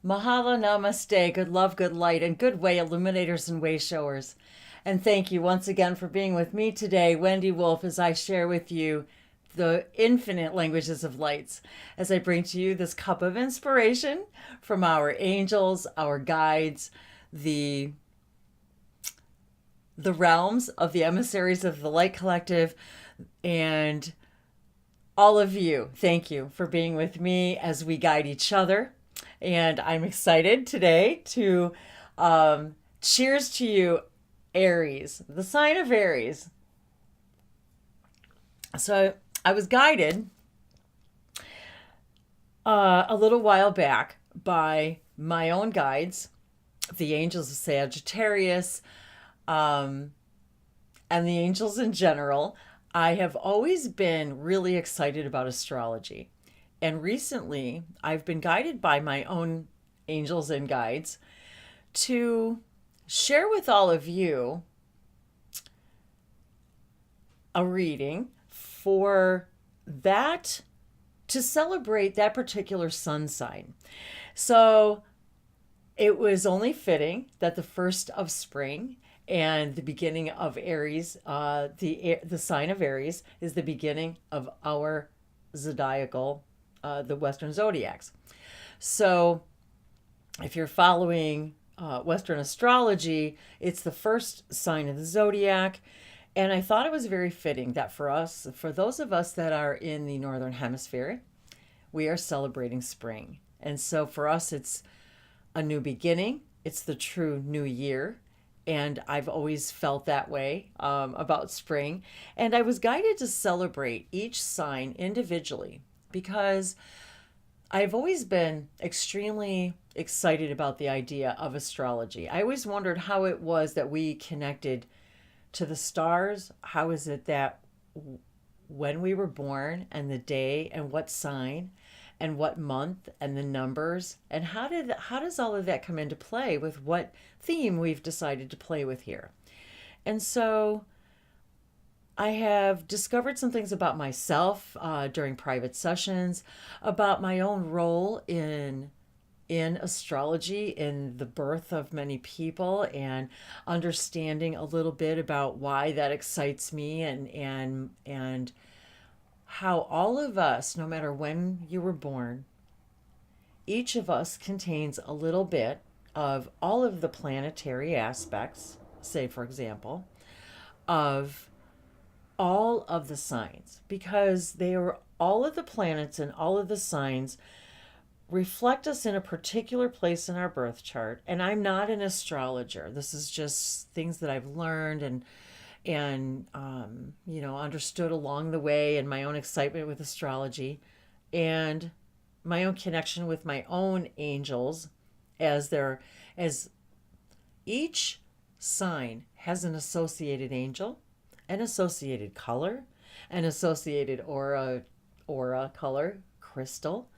Mahalo namaste, good love, good light, and good way, illuminators and way showers. And thank you once again for being with me today, Wendy Wolfe, as I share with you the infinite languages of lights, as I bring to you this cup of inspiration from our angels, our guides, the realms of the emissaries of the Light Collective, and all of you. Thank you for being with me as we guide each other. And I'm excited today to cheers to you, Aries, the sign of Aries. So I was guided a little while back by my own guides, the angels of Sagittarius, and the angels in general. I have always been really excited about astrology. And recently, I've been guided by my own angels and guides to share with all of you a reading for that, to celebrate that particular sun sign. So it was only fitting that the first of spring and the beginning of Aries, the sign of Aries, is the beginning of our zodiacal, the Western zodiacs. So if you're following Western astrology, it's the first sign of the zodiac. And I thought it was very fitting that for us, for those of us that are in the Northern Hemisphere, we are celebrating spring. And so for us, it's a new beginning. It's the true new year. And I've always felt that way about spring. And I was guided to celebrate each sign individually because I've always been extremely excited about the idea of astrology. I always wondered how it was that we connected to the stars. How is it that when we were born and the day and what sign and what month and the numbers, and how does all of that come into play with what theme we've decided to play with here? And so I have discovered some things about myself during private sessions, about my own role in astrology, in the birth of many people, and understanding a little bit about why that excites me, and how all of us, no matter when you were born, each of us contains a little bit of all of the planetary aspects, say for example, of all of the signs, because they are all of the planets and all of the signs reflect us in a particular place in our birth chart. And I'm not an astrologer. This is just things that I've learned and understood along the way, and my own excitement with astrology and my own connection with my own angels, as each sign has an associated angel, an associated color, an associated aura color, crystal.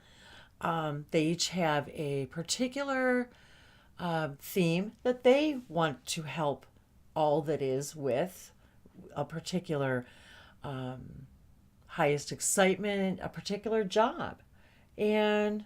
They each have a particular theme that they want to help all that is with, a particular highest excitement, a particular job. And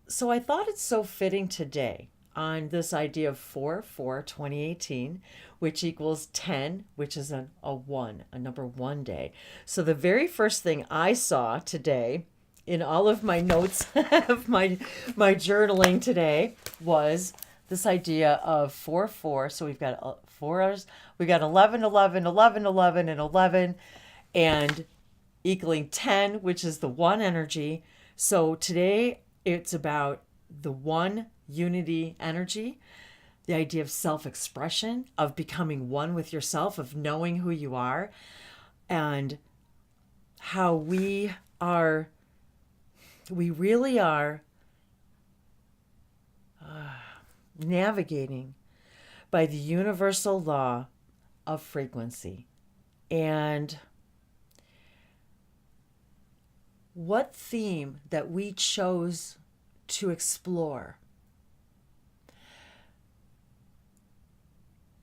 so I thought it's so fitting today on this idea of 4/4/2018, which equals 10, which is a one, a number one day. So the very first thing I saw today in all of my notes of my journaling today was this idea of 4/4. So we've got 4 hours, we got 11, 11, 11, 11, and 11, and equaling 10, which is the one energy. So today it's about the one unity energy, the idea of self-expression, of becoming one with yourself, of knowing who you are, and how we really are navigating by the universal law of frequency. And what theme that we chose to explore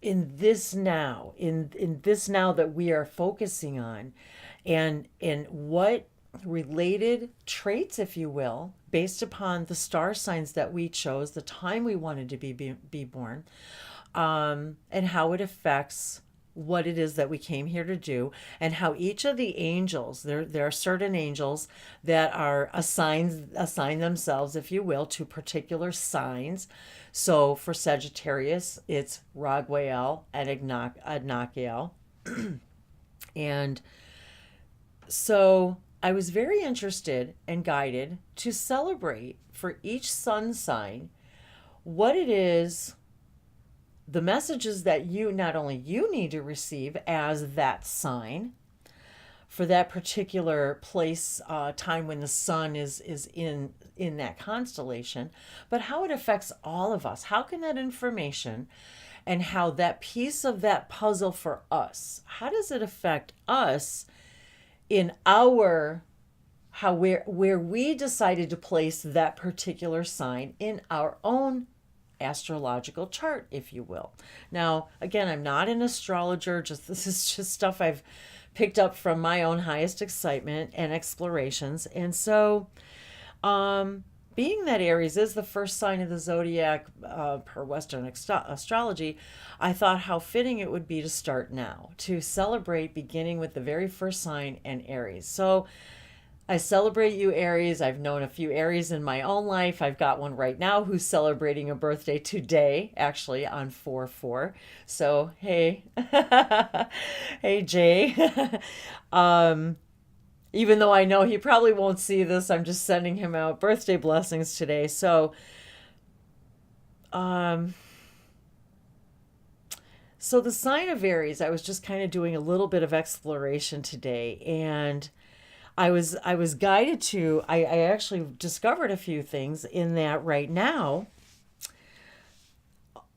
in this now, in this now that we are focusing on, and what related traits, if you will, based upon the star signs that we chose, the time we wanted to be born, and how it affects what it is that we came here to do, and how each of the angels, there are certain angels that are assign themselves, if you will, to particular signs. So for Sagittarius, it's Raguel and Adnakiel. And so I was very interested and guided to celebrate for each sun sign what it is, the messages that you, not only you need to receive as that sign for that particular place, time when the sun is in that constellation, but how it affects all of us. How can that information and how that piece of that puzzle for us, how does it affect us in our, how where we decided to place that particular sign in our own astrological chart, if you will. Now, again, I'm not an astrologer, just this is just stuff I've picked up from my own highest excitement and explorations. And so, being that Aries is the first sign of the zodiac, per Western astrology, I thought how fitting it would be to start now, to celebrate beginning with the very first sign and Aries. So I celebrate you, Aries. I've known a few Aries in my own life. I've got one right now who's celebrating a birthday today, actually on 4/4. So, hey, hey, Jay. Even though I know he probably won't see this, I'm just sending him out birthday blessings today. So the sign of Aries, I was just kind of doing a little bit of exploration today, and I was guided to, I actually discovered a few things in that right now.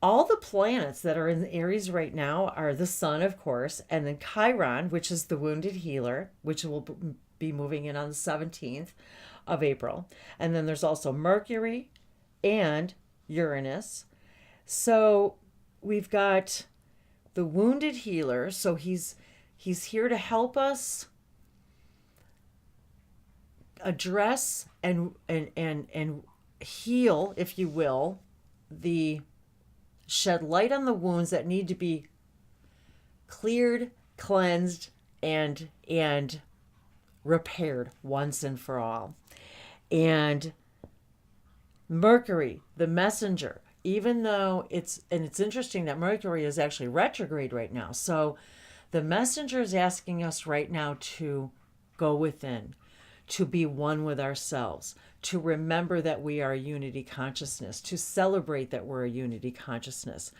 All the planets that are in Aries right now are the Sun, of course, and then Chiron, which is the wounded healer, which will be moving in on the 17th of April. And then there's also Mercury and Uranus. So we've got the wounded healer. So he's here to help us address and heal, if you will, shed light on the wounds that need to be cleared, cleansed, and repaired once and for all. And Mercury, the messenger, even though it's interesting that Mercury is actually retrograde right now. So the messenger is asking us right now to go within, to be one with ourselves, to remember that we are a unity consciousness, to celebrate that we're a unity consciousness.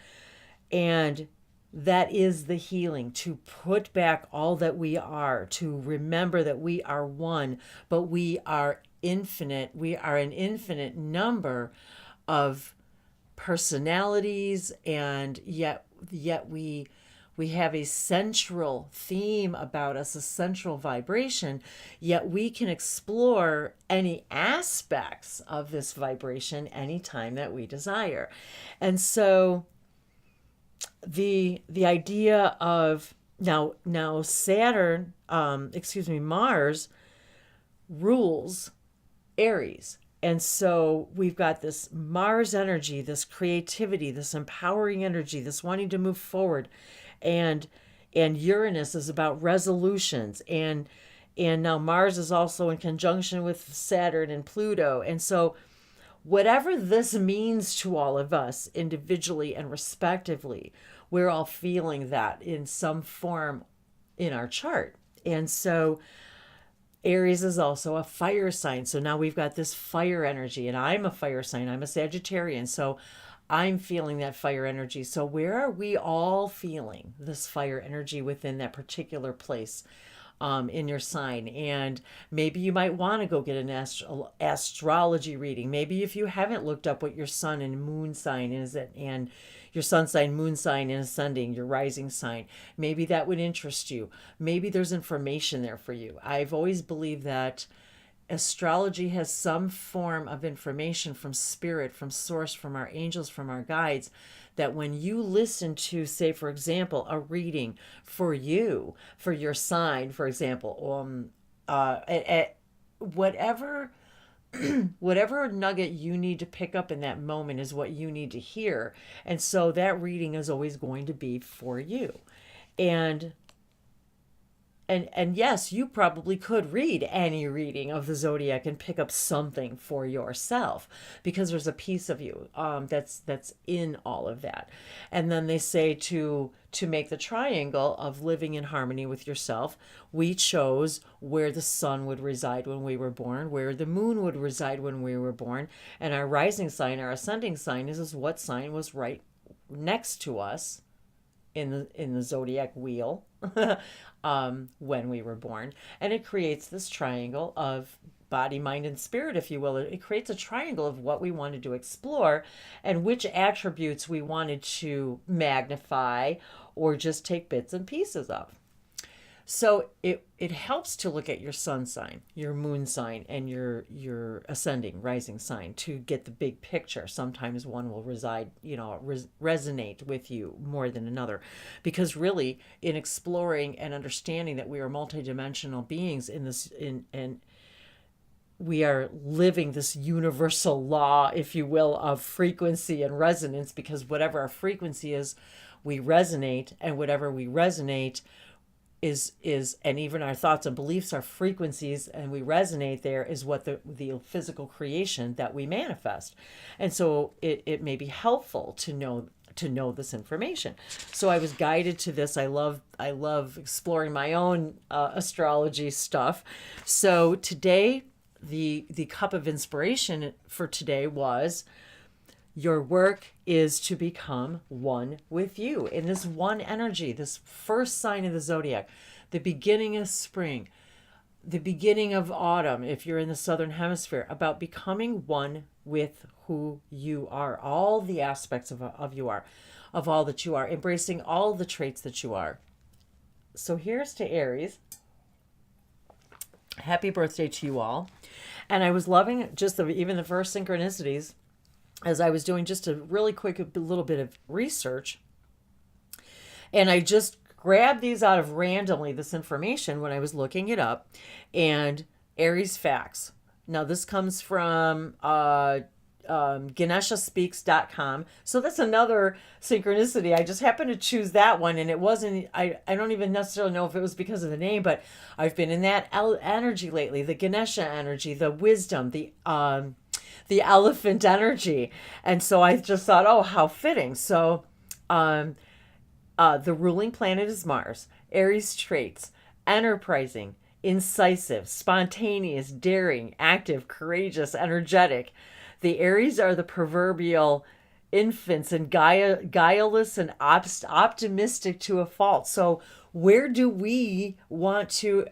And that is the healing, to put back all that we are, to remember that we are one, but we are infinite. We are an infinite number of personalities, and yet we have a central theme about us, a central vibration, yet we can explore any aspects of this vibration anytime that we desire. And so the idea of now Saturn, Mars rules Aries. And so we've got this Mars energy, this creativity, this empowering energy, this wanting to move forward. And Uranus is about resolutions, and now Mars is also in conjunction with Saturn and Pluto. And so whatever this means to all of us individually and respectively, we're all feeling that in some form in our chart. And so Aries is also a fire sign. So now we've got this fire energy, and I'm a fire sign. I'm a Sagittarian. So I'm feeling that fire energy. So where are we all feeling this fire energy within that particular place in your sign? And maybe you might want to go get an astrology reading. Maybe if you haven't looked up what your sun and moon sign is, and your sun sign, moon sign, and ascending, your rising sign, maybe that would interest you. Maybe there's information there for you. I've always believed that astrology has some form of information from spirit, from source, from our angels, from our guides, that when you listen to, say, for example, a reading for you, for your sign, for example, whatever whatever nugget you need to pick up in that moment is what you need to hear. And so that reading is always going to be for you. And and yes, you probably could read any reading of the zodiac and pick up something for yourself, because there's a piece of you that's in all of that. And then they say to make the triangle of living in harmony with yourself, we chose where the sun would reside when we were born, where the moon would reside when we were born, and our rising sign, our ascending sign is what sign was right next to us in the zodiac wheel when we were born. And it creates this triangle of body, mind, and spirit, if you will. It creates a triangle of what we wanted to explore and which attributes we wanted to magnify or just take bits and pieces of. So it helps to look at your sun sign, your moon sign, and your ascending, rising sign to get the big picture. Sometimes one will resonate with you more than another, because really, in exploring and understanding that we are multidimensional beings and we are living this universal law, if you will, of frequency and resonance, because whatever our frequency is, we resonate, and whatever we resonate is and even our thoughts and beliefs are frequencies, and we resonate there, is what the physical creation that we manifest. And so it may be helpful to know this information. So I was guided to this. I love exploring my own astrology stuff. So today, the cup of inspiration for today was: your work is to become one with you in this one energy, this first sign of the zodiac, the beginning of spring, the beginning of autumn, if you're in the southern hemisphere, about becoming one with who you are, all the aspects of you are, of all that you are, embracing all the traits that you are. So here's to Aries. Happy birthday to you all. And I was loving just even the first synchronicities, as I was doing just a really quick little bit of research. And I just grabbed these out of randomly, this information, when I was looking it up. And Aries Facts. Now, this comes from GaneshAspeaks.com. So that's another synchronicity. I just happened to choose that one. And it wasn't, I don't even necessarily know if it was because of the name, but I've been in that energy lately, the Ganesha energy, the wisdom, the elephant energy. And so I just thought, oh, how fitting. So the ruling planet is Mars. Aries traits: enterprising, incisive, spontaneous, daring, active, courageous, energetic. The Aries are the proverbial infants and guileless and optimistic to a fault. So where do we want to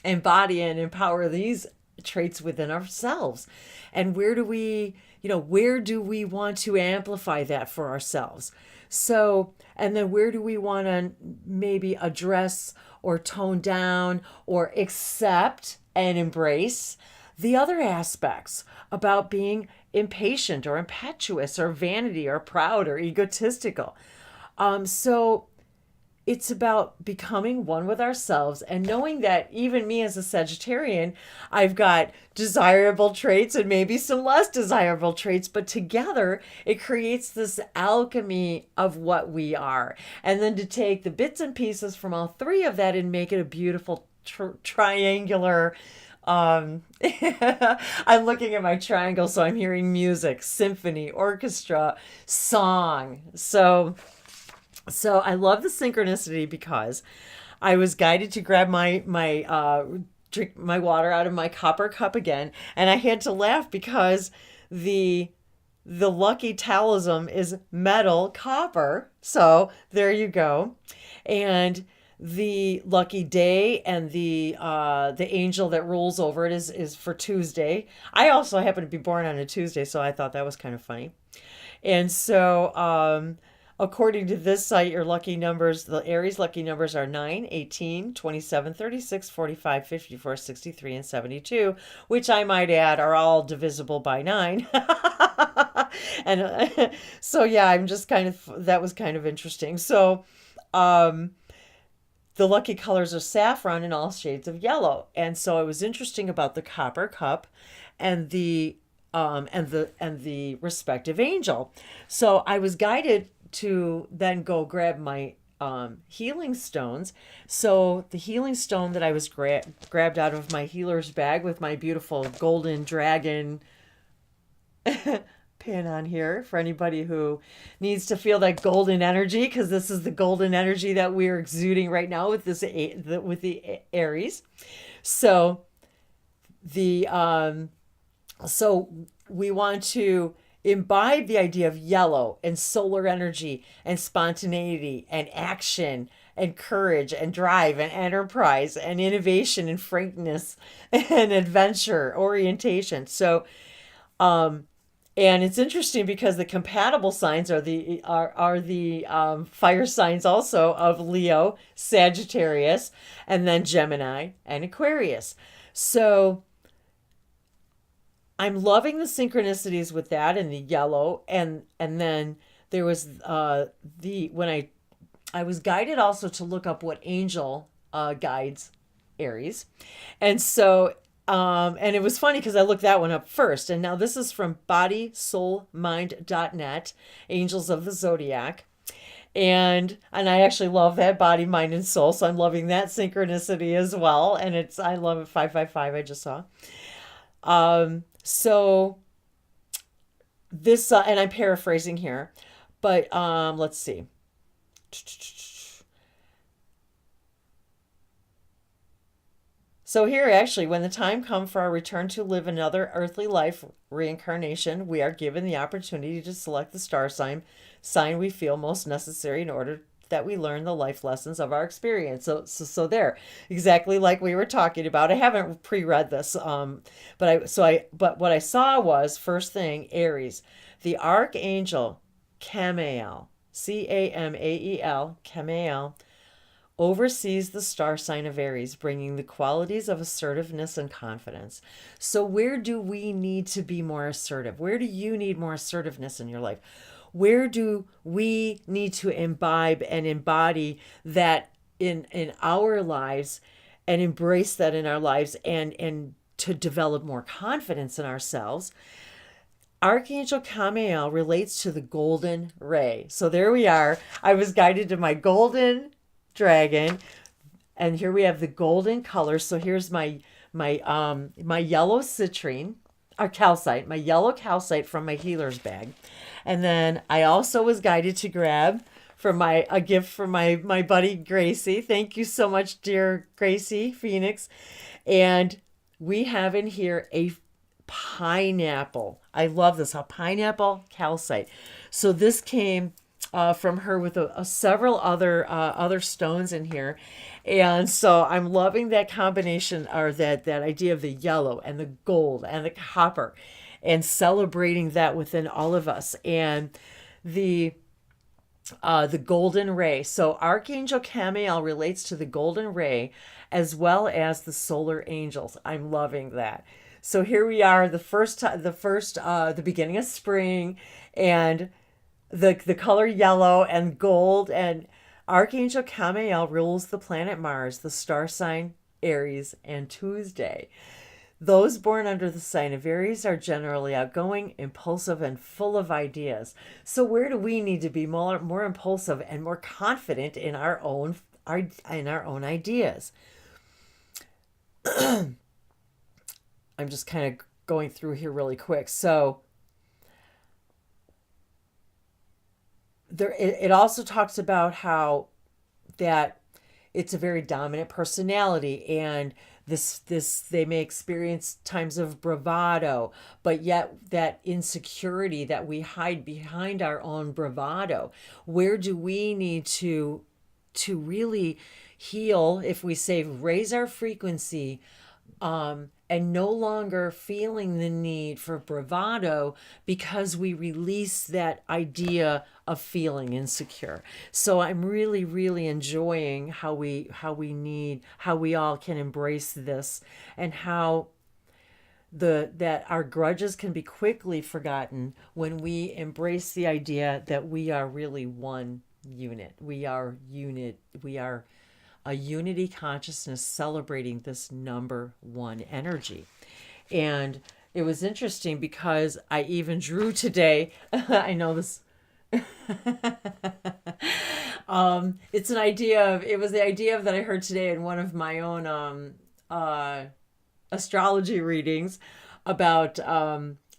embody and empower these traits within ourselves? And where do we want to amplify that for ourselves? So, and then where do we want to maybe address or tone down or accept and embrace the other aspects about being impatient or impetuous or vanity or proud or egotistical? So it's about becoming one with ourselves and knowing that even me as a Sagittarian, I've got desirable traits and maybe some less desirable traits, but together it creates this alchemy of what we are. And then to take the bits and pieces from all three of that and make it a beautiful triangular. I'm looking at my triangle, so I'm hearing music, symphony, orchestra, song. So I love the synchronicity because I was guided to grab my drink my water out of my copper cup again, and I had to laugh because the lucky talisman is metal copper. So there you go. And the lucky day and the angel that rules over it is for Tuesday. I also happen to be born on a Tuesday, so I thought that was kind of funny. And so according to this site, your lucky numbers, the Aries lucky numbers are 9, 18, 27, 36, 45, 54, 63, and 72, which I might add are all divisible by 9. And so, yeah, I'm just that was kind of interesting. So, the lucky colors are saffron and all shades of yellow. And so it was interesting about the copper cup and the respective angel. So I was guided to then go grab my healing stones. So the healing stone that I was grabbed out of my healer's bag with my beautiful golden dragon pin on here for anybody who needs to feel that golden energy, because this is the golden energy that we're exuding right now with with the Aries. So the so we want to imbibe the idea of yellow and solar energy and spontaneity and action and courage and drive and enterprise and innovation and frankness and adventure orientation. So and it's interesting because the compatible signs are the fire signs also of Leo, Sagittarius, and then Gemini and Aquarius. So I'm loving the synchronicities with that and the yellow, and then there was when I was guided also to look up what angel guides Aries, and so and it was funny because I looked that one up first, and now this is from bodysoulmind.net, Angels of the Zodiac. And I actually love that body, mind, and soul. So I'm loving that synchronicity as well. And I love it. 555 I just saw. So this and I'm paraphrasing here, but let's see. So here, actually, when the time comes for our return to live another earthly life reincarnation, we are given the opportunity to select the star sign we feel most necessary in order that we learn the life lessons of our experience. So there, exactly like we were talking about. I haven't pre-read this, but what I saw was, first thing, Aries, the Archangel Camael, Camael, Camael, oversees the star sign of Aries, bringing the qualities of assertiveness and confidence. So where do we need to be more assertive? Where do you need more assertiveness in your life? Where do we need to imbibe and embody that in our lives and embrace that in our lives and to develop more confidence in ourselves? Archangel Camael relates to the golden ray. So there we are. I was guided to my golden dragon, and here we have the golden color. So here's my yellow citrine or calcite, my yellow calcite from my healer's bag. And then I also was guided to grab a gift from my buddy Gracie. Thank you so much, dear Gracie Phoenix. And we have in here a pineapple. I love this, a pineapple calcite. So this came from her with several other stones in here, and so I'm loving that combination, or that idea of the yellow and the gold and the copper, and celebrating that within all of us, and the golden ray. So Archangel Camael relates to the golden ray as well as the solar angels. I'm loving that. So here we are, the beginning of spring, and the color yellow and gold, and Archangel Camael rules the planet Mars, the star sign Aries, and Tuesday. Those born under the sign of Aries are generally outgoing, impulsive, and full of ideas. So where do we need to be more impulsive and more confident in our own ideas? I'm just kind of going through here really quick. So it also talks about how that it's a very dominant personality, and this they may experience times of bravado, but yet that insecurity that we hide behind our own bravado. Where do we need to really heal, if we say raise our frequency, and no longer feeling the need for bravado, because we release that idea of feeling insecure. So I'm really, really enjoying how we all can embrace this, and how that our grudges can be quickly forgotten when we embrace the idea that we are really one unit. We are a unity consciousness celebrating this number one energy. And it was interesting because I even drew today. I know this. It's an idea of, it was the idea of that I heard today in one of my own astrology readings about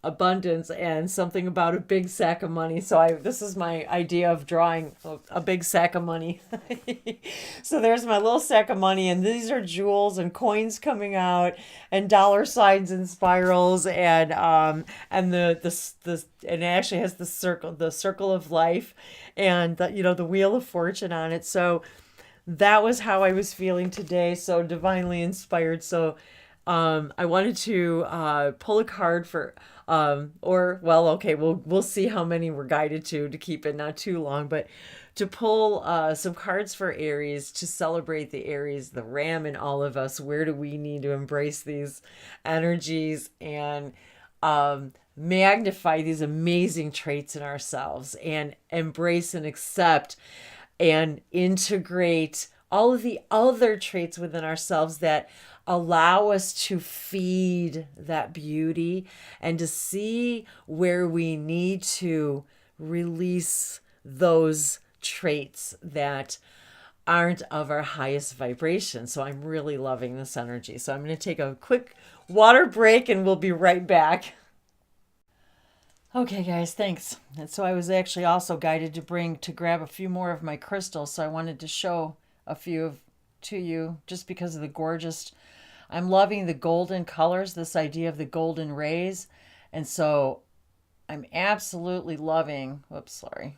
abundance and something about a big sack of money. So this is my idea of drawing a big sack of money. So there's my little sack of money, and these are jewels and coins coming out, and dollar signs and spirals, and the and it actually has the circle of life, and the wheel of fortune on it. So that was how I was feeling today. So divinely inspired. So I wanted to pull a card for, we'll see how many we're guided to keep it not too long, but to pull some cards for Aries, to celebrate the Aries, the Ram in all of us. Where do we need to embrace these energies and magnify these amazing traits in ourselves, and embrace and accept and integrate all of the other traits within ourselves that allow us to feed that beauty and to see where we need to release those traits that aren't of our highest vibration. So I'm really loving this energy. So I'm going to take a quick water break and we'll be right back. Okay, guys, thanks. And so I was actually also guided to grab a few more of my crystals. So I wanted to show a few to you just because of the gorgeous. I'm loving the golden colors, this idea of the golden rays. And so I'm absolutely loving, whoops, sorry.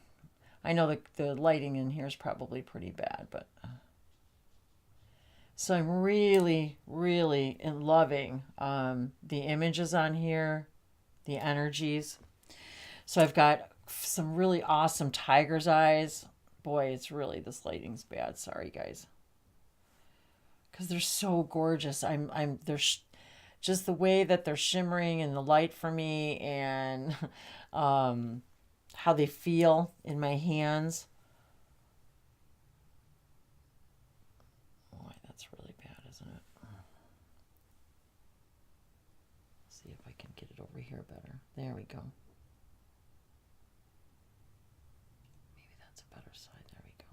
I know the lighting in here is probably pretty bad, but so I'm really, really loving the images on here, the energies. So I've got some really awesome tiger's eyes. Boy, it's really, this lighting's bad. Sorry, guys. Because they're so gorgeous. They're just the way that they're shimmering in the light for me, and how they feel in my hands. Boy, that's really bad, isn't it? Let's see if I can get it over here better. There we go. Maybe that's a better side. There we go.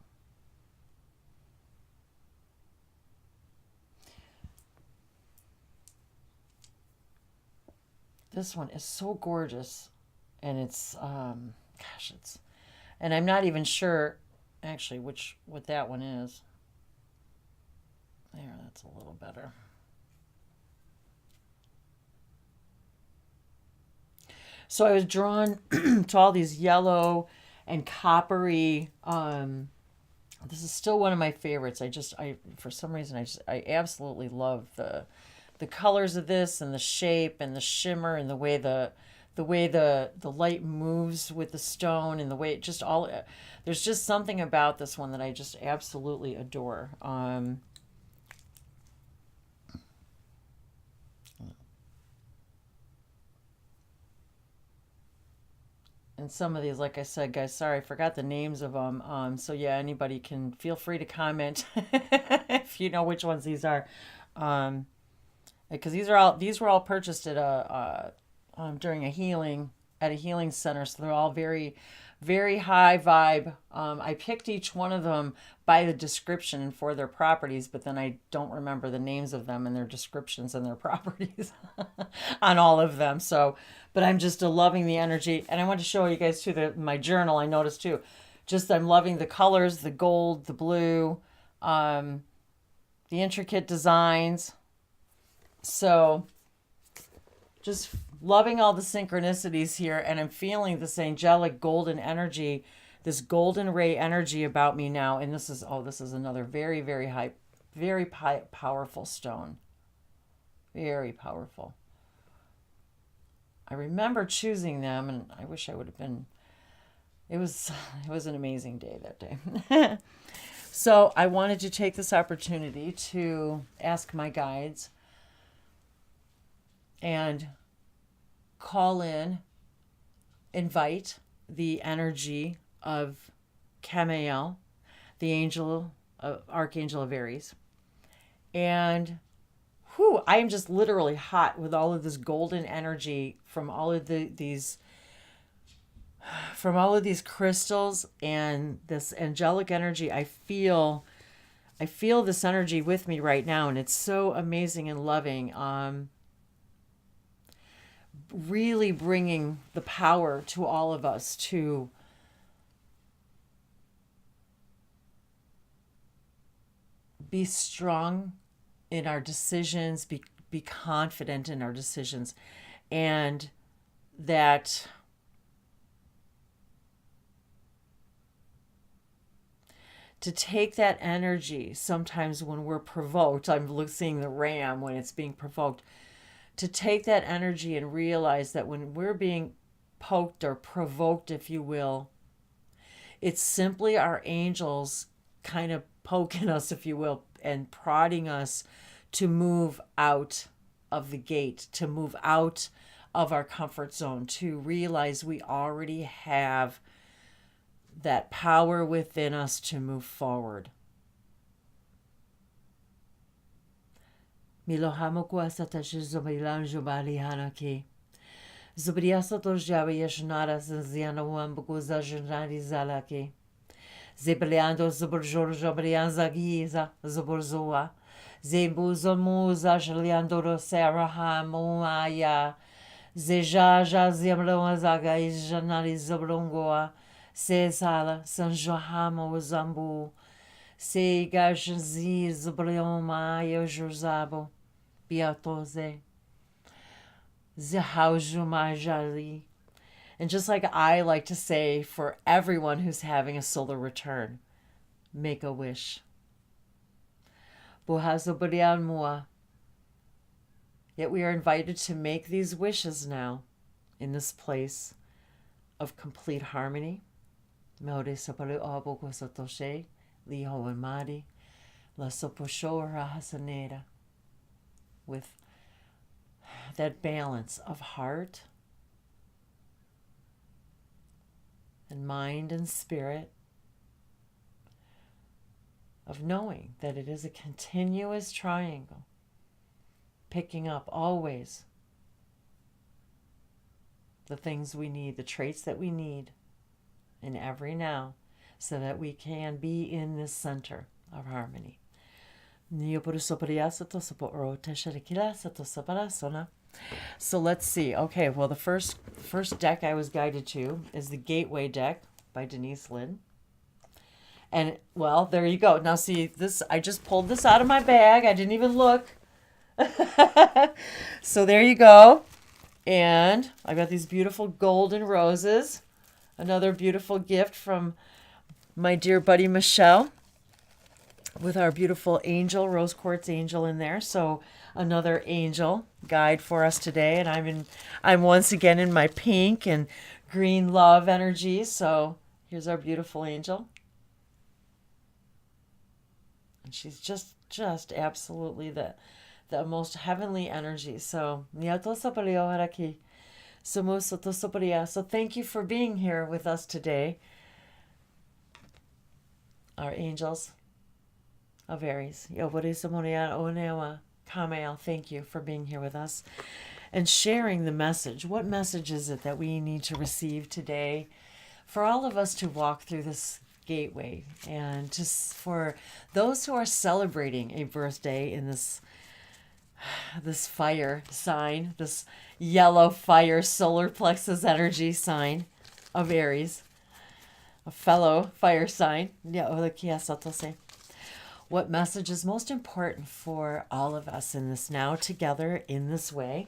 This one is so gorgeous, and it's and I'm not even sure actually what that one is. There, that's a little better. So I was drawn to all these yellow and coppery. This is still one of my favorites. For some reason I absolutely love the colors of this, and the shape and the shimmer, and the way the light moves with the stone, and the way it just all, there's just something about this one that I just absolutely adore. And some of these, like I said, guys, sorry, I forgot the names of them. So yeah, anybody can feel free to comment if you know which ones these are. Because these were all purchased at during a healing center, so they're all very, very high vibe. I picked each one of them by the description and for their properties, but then I don't remember the names of them and their descriptions and their properties on all of them. So, but I'm just loving the energy, and I want to show you guys too my journal. I noticed too, just I'm loving the colors, the gold, the blue, the intricate designs. So just loving all the synchronicities here, and I'm feeling this angelic golden energy, this golden ray energy about me now. And this is another very, very high, very powerful stone. Very powerful. I remember choosing them, and I wish I would have been, it was an amazing day that day. So I wanted to take this opportunity to ask my guides and call in, invite the energy of Camael, the angel Archangel of Aries. And whew, I am just literally hot with all of this golden energy from all of these crystals and this angelic energy. I feel this energy with me right now, and it's so amazing and loving. Really bringing the power to all of us to be strong in our decisions, be confident in our decisions, and that to take that energy sometimes when we're provoked. I'm seeing the ram when it's being provoked. To take that energy and realize that when we're being poked or provoked, if you will, it's simply our angels kind of poking us, if you will, and prodding us to move out of the gate, to move out of our comfort zone, to realize we already have that power within us to move forward. Milohamo kuasata shizobilan jubali hanaki. Zubriasa to jabe yeshnara zinziana wambukuza junari zalaki. Zebleando zuburjor jobrian zagiza zuburzoa. Zebuzo muza jliando rosera moaya. Zejaja zemlon zaga janari zubrungoa. Se sala San Joamo Zambu. Se gajanzi zubrioma yojuzabo. Biatoze. Zehaujumajali. And just like I like to say for everyone who's having a solar return, make a wish. Mua. Yet we are invited to make these wishes now in this place of complete harmony. Meore sapale oboko satoshe, liho and mari, la soposhora hasanera. With that balance of heart and mind and spirit, of knowing that it is a continuous triangle, picking up always the things we need, the traits that we need in every now, so that we can be in this center of harmony. So let's see. Okay, well, the first deck I was guided to is the Gateway deck by Denise Lynn. And, well, there you go. Now, see, this, I just pulled this out of my bag. I didn't even look. So there you go. And I got these beautiful golden roses. Another beautiful gift from my dear buddy Michelle with our beautiful angel, rose quartz angel in there. So another angel guide for us today. And I'm once again in my pink and green love energy. So here's our beautiful angel. And she's just absolutely the most heavenly energy. So so thank you for being here with us today. Our angels of Aries. Camael, thank you for being here with us and sharing the message. What message is it that we need to receive today for all of us to walk through this gateway, and just for those who are celebrating a birthday in this fire sign, this yellow fire solar plexus energy sign of Aries, a fellow fire sign. What message is most important for all of us in this now together in this way?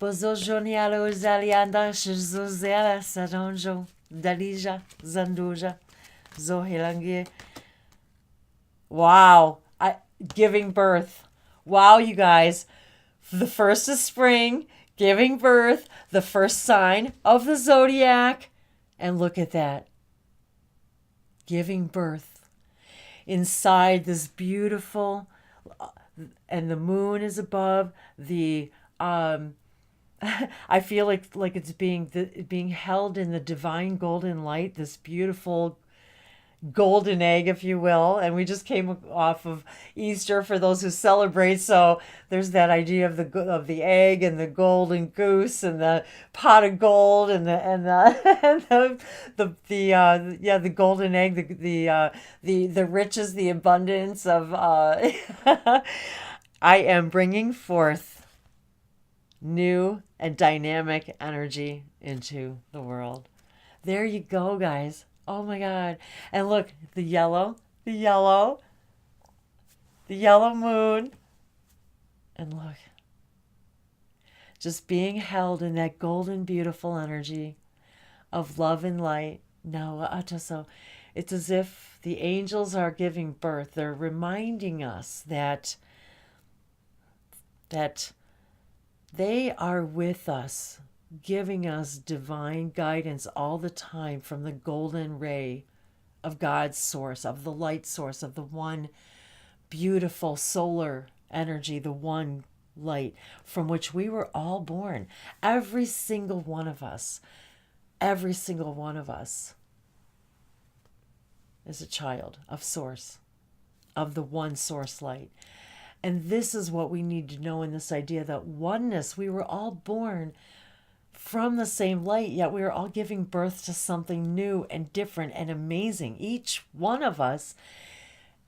Bozojonialo Zalianda Shizuzela Sadonjo Dalija Zanduja Zohilangi. Wow. Giving birth. Wow, you guys. The first is spring, giving birth, the first sign of the zodiac. And look at that. Giving birth inside this beautiful, and the moon is above the I feel like it's being held in the divine golden light, this beautiful golden egg, if you will. And we just came off of Easter for those who celebrate. So there's that idea of the egg and the golden goose and the pot of gold and and the golden egg, the riches, the abundance of. I am bringing forth new and dynamic energy into the world. There you go, guys. Oh my God. And look, the yellow moon. And look, just being held in that golden, beautiful energy of love and light. Now, so it's as if the angels are giving birth. They're reminding us that they are with us, giving us divine guidance all the time from the golden ray of God's source, of the light source, of the one beautiful solar energy, the one light from which we were all born. Every single one of us is a child of source, of the one source light. And this is what we need to know in this idea that oneness, we were all born from the same light, yet we are all giving birth to something new and different and amazing. Each one of us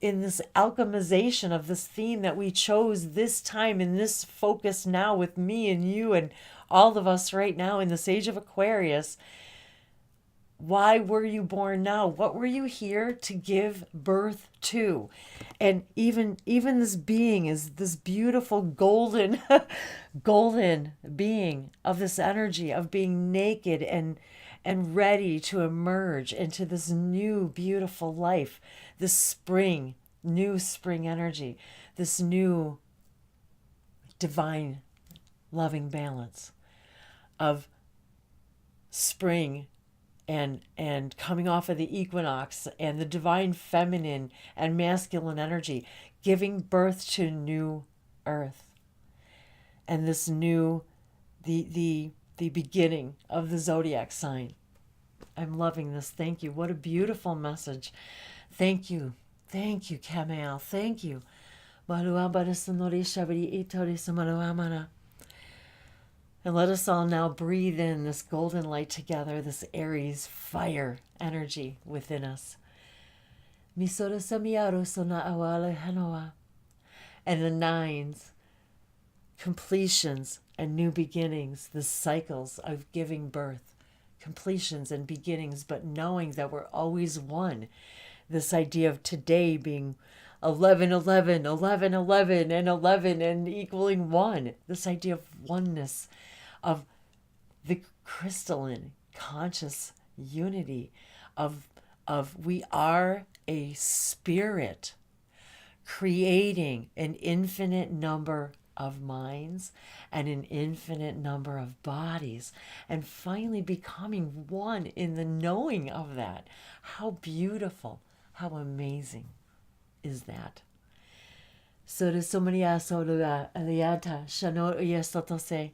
in this alchemization of this theme that we chose this time in this focus now with me and you and all of us right now in this age of Aquarius. Why were you born now? What were you here to give birth to? And even this being is this beautiful golden golden being of this energy of being naked and ready to emerge into this new beautiful life, this spring, new spring energy, this new divine loving balance of spring and coming off of the equinox and the divine feminine and masculine energy, giving birth to new earth. And this new, the beginning of the zodiac sign. I'm loving this. Thank you. What a beautiful message. Thank you. Thank you, Camael. Thank you. And let us all now breathe in this golden light together, this Aries fire energy within us. And the nines, completions and new beginnings, the cycles of giving birth, completions and beginnings, but knowing that we're always one. This idea of today being 11, 11, 11, 11, and 11 and equaling 1. This idea of oneness, of the crystalline conscious unity of we are a spirit creating an infinite number of minds and an infinite number of bodies, and finally becoming one in the knowing of that. How beautiful, how amazing is that? So there's so many aliata shano yestotose.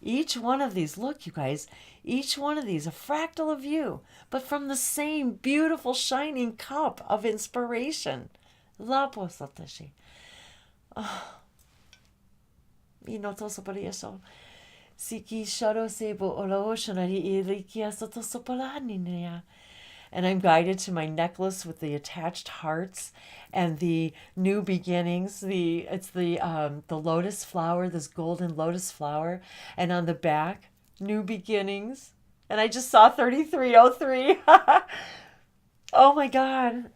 Each one of these, look, you guys, each one of these, a fractal of you, but from the same beautiful shining cup of inspiration. La posatashi. Inotoso por eso. Siki sharo sebo olaoshanari ilikia sotosopolani. And I'm guided to my necklace with the attached hearts and the new beginnings. It's the lotus flower, this golden lotus flower, and on the back, new beginnings. And I just saw 3303. Oh my God,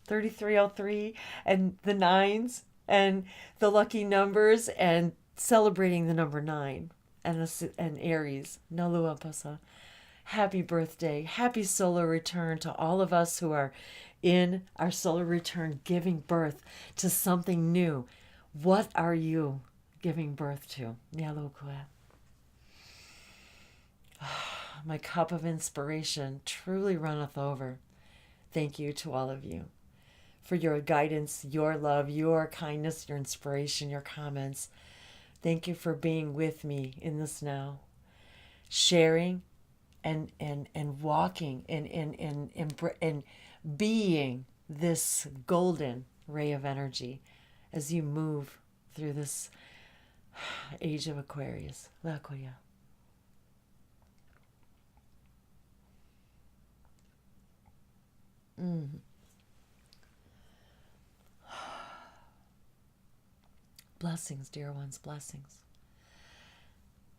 3303, and the nines and the lucky numbers, and celebrating the number 9 and Aries. Nalua pasa. Happy birthday, happy solar return to all of us who are in our solar return, giving birth to something new. What are you giving birth to? My cup of inspiration truly runneth over. Thank you to all of you for your guidance, your love, your kindness, your inspiration, your comments. Thank you for being with me in this now, sharing and walking and being this golden ray of energy as you move through this age of Aquarius. Lakoya. Blessings, dear ones, blessings.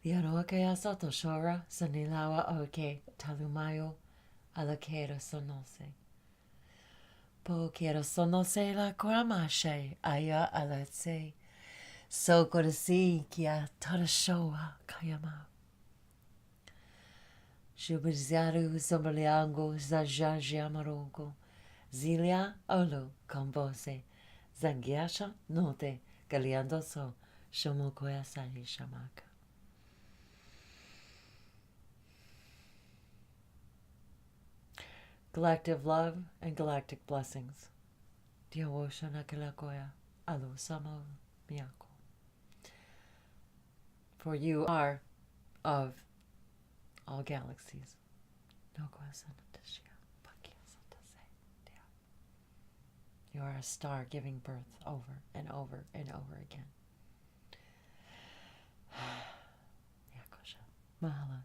Dianoakea soto shora sanilawa oke talumayo alakera sonose. Po quiero sonose la kramashe aya alatse. So korasi kia tarashoa kayama. Shubizaru sombaliango zajajiamarogo. Zilia olo combose. Zangiasha note galiandoso shomokoya sahi shamaka. Galactic love and galactic blessings. Diawosha nakalakoya alo samo miyako. For you are of all galaxies. You are a star giving birth over and over and over again. Yakosha. Mahala.